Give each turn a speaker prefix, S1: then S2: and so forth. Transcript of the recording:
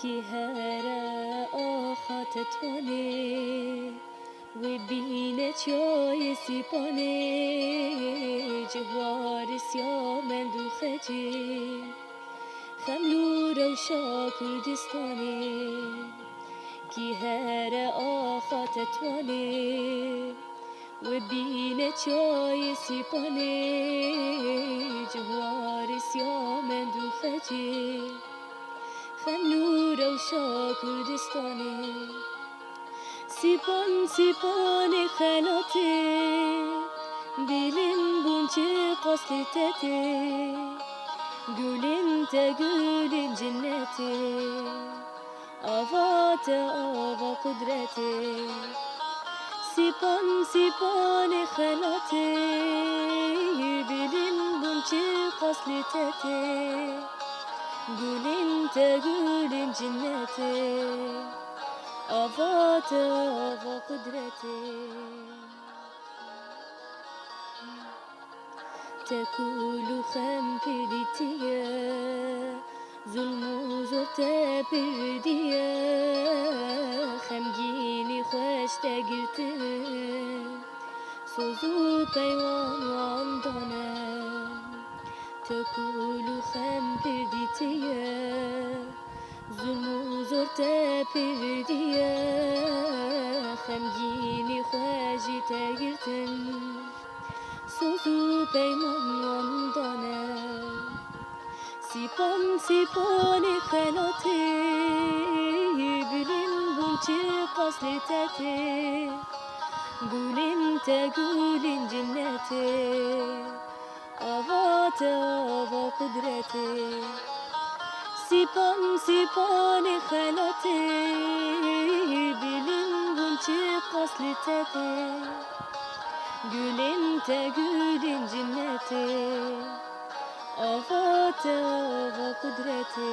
S1: کی هر آخات توانه و بینه چای سیپانه جوار سیا من دو خجی خملو روشا کردستانه کی هر آخات توانه و بینه چای سیپانه جوار سیا من دو خجی خملو روشا کردستانه سیپان سیپان خلاته دلم بونچه قصل تته گلن تا گلن جنته آوات آوا قدرته سیپان سیپان خلاته دلم بونچه قصل تته گلن تا گلن جنته آوات آوا قدرته تکول خم پریتیه ظلم و زرت پردیه خمگینی خوش تگرته سوزو پیوان وان دانه تکول خم پریتیه ظلم و زرت پردیه خمگینی خوشی تگرتن سوزو پیمان وان دانه سیپان سیپان خلاته بلن بونچه قصل تته گولن تا گولن جنته آوات آوا قدرته سیپان سیپان خلاته بلن بونچه قصل تته گولن تا گولن جنته آوات آوا قدرته